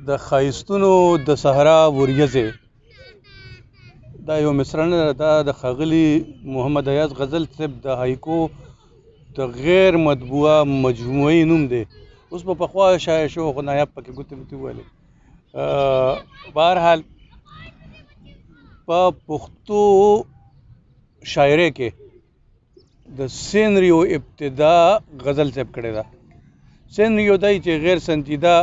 د ښایستونو د صحرا وریځې دا یو مصرعه ده د ښاغلي محمد ایاز غزل صاحب د هایکو د غیر مطبوعه مجموعې نوم دی. اوس په پخوا شایع شو خو نایاب پکې ګوتې ګوتې وویلې. بهرحال په پښتو شاعرۍ کې د سینریو ابتدا غزل صاحب کړې ده. سینریو دی چې غیر سنجیده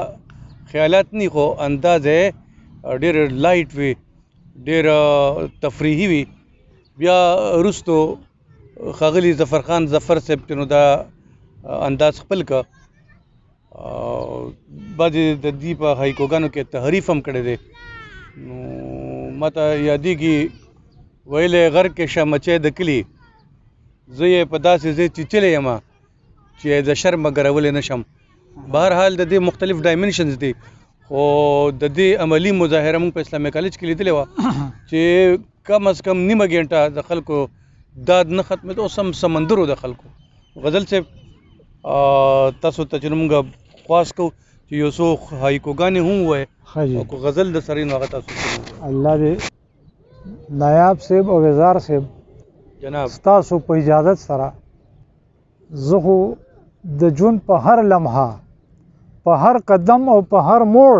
خیالات نی خو انداز یې ډېر لایټ وي، ډېر تفریحي وي. بیا وروستو ښاغلي ظفرخان ظفر صاحب چې نو دا انداز خپل که بعضې د دې په هایکوګانو کې تحریف هم کړی دی. نو ماته یادېږي ویلی غر کې شه مچی د کلي، زه یې په داسې ځای چیچلی یم چې د شرمه ګرولی نه شم. بهرحال د دې مختلف ډایمنشنز دي، خو د دې عملي مظاهره موږ په اسلامي کالج کې لیدلې وه چې کم از کم نیمه ګنټه د خلکو داد نه ختمېده، اوس هم سمندر و د خلکو. غزل صاحب تاسو ته چې موږ خواست کوو چې یو څو هایکوګانې هم ووایې او که غزل د سره یې نو هغه تاسو الله دې نایاب صاحب او وزار صاحب جناب ستاسو په اجازت سره زه خو د ژوند په هر لمحه په هر قدم او په هر موړ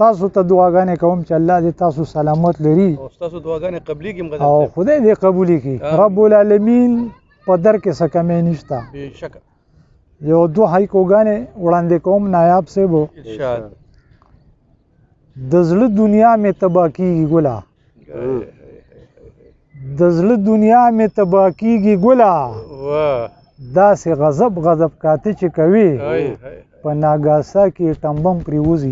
تاسو ته دعاګانې کوم چې الله دې تاسو سلامت لري او ستاسو دعاګانې قبلېږي هم غزل او صاحب خدای دې قبولې کړي. رب العالمین په در کې څه کمی نشته. بېشکه یو دوه هایکوګانې وړاندې کوم نایاب صاحب. ارشاد د زړه دنیا مې تباه کېږي ګله، د زړه دنیا مې تباه کېږي ګله، داسې غضب غضب کاته چې کوي په ناګاسا کې ټمبم پرېوځي.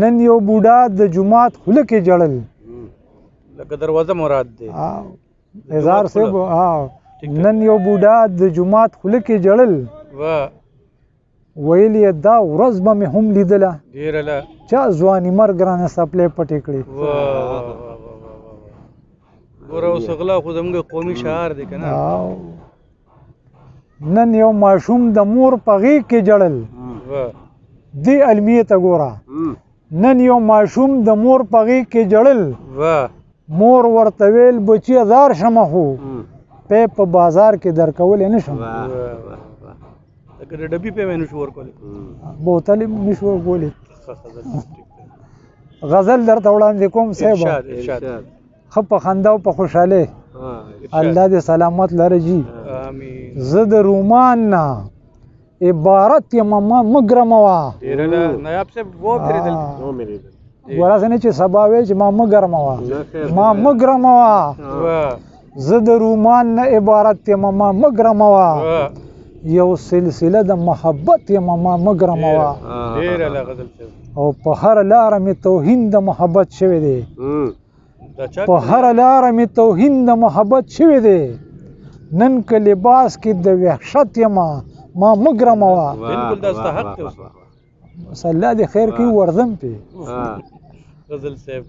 نن یو بوډا د جومات خوله کې جړل، لکه دروازه مراد دی هزار صاحب. نن یو بوډا د جومات خوله کې جړل، ویل یې دا ورځ به مې هم لیدله چا ځواني مرګ رانه سپلی پټې کړې. ګوره اوس غلا خو زموږ قومي شعار دی که نه. نن یو ماشوم د مور په غېږ کې جړل، دې المیې ته ګوره. نن یو ماشوم د مور په غېږ کې جړل، مور ورته ویل بچي هزار شمه خو پی په بازار کې درکولی نه شم. لکه د ډبي پی مې نشو ورکولی، بوتل یې نشو ورکولی. غزل درته وړاندې کوم صاحب، ښه په خندا او په خوشحالۍ الله دې سلامت لره جي. زه د رومان نه عبارت یم مه ګرموه. ګوره څه نه چې سبا وی چې ما مه ګرموه، ما مه ګرموه. زه د رومان نه عبارت یم ما مه ګرموه، یو سلسله د محبت یم ما مه ګرموه. او په هر لاره مې توهین د محبت شوی دی، په هر لاره مې توهین د محبت شوی دی. نن که لباس کې د وحشت یم ما مه ګرموه. بس الله دې خیر کوي ورځم پې. غزل صاحب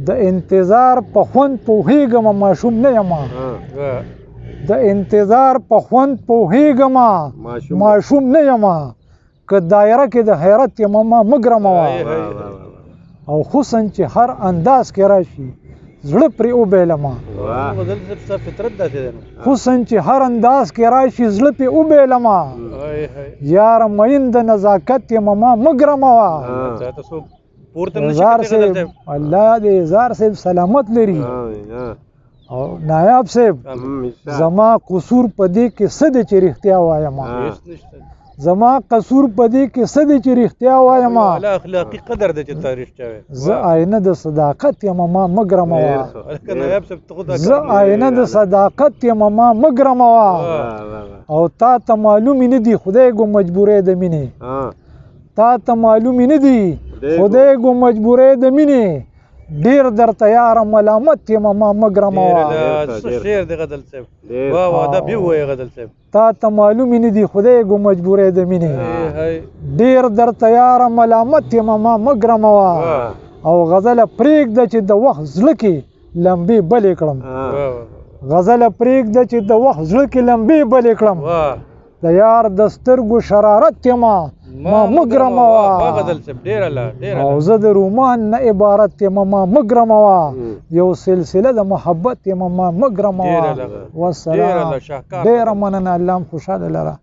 د انتظار په خوند پوهېږم ماشوم نه یم، د انتظار په خوند پوهېږم ماشوم نه یم. که دایره کې د حیرت یم ما مه ګرموه. او حسن چې هر انداز کې راشي زړه پرې وبیلمه. حسن چې هر انداز کې راشي زړه پرې وبیلمه. یاره مین د نزاکت یم ما مه ګرموه. هزار صاحب الله دې هزار صاحب سلامت لري. او نایاب صاحب زما قصور په دې کې څه دی چې رښتیا وایم، زما قصور په دې کې څه دی چې رښتیا وایم. اخلاقي قدر دی چې تا رښتیا وایې. زه آینه د صداقت یم ما مه ګرموه. زه آینه د صداقت یم ما مه ګرموه. او تا ته معلومې نه دي خدای ګو مجبورۍ د مینې، تا ته معلومې نه دي خدای ګو مجبورۍ د مینې. ډېر درته یاره ملامت یم ما مه ګرموه. شعر دی غزل صاحب، واه واه دا بیا ووایه غزل صاحب. تا ته معلومې نه دي خدای ګو مجبورۍ د مینې. ډېر درته یاره ملامت یم ما مه ګرموه. او غزله پرېږده چې د وخت زړه کې لمبې بلې کړم. غزل پرېږده چې د وخت زړه کې لمبې بلې کړم واه د یار د سترګو شرارت یمه ما مه ګرموه غزل صاحب ډېره لا او زه د رومان نه عبارت یمه ما مه ګرموه یو سلسله د محبت یمه ما مه ګرموه والسلام ډېره مننه الله هم خوشحاله لره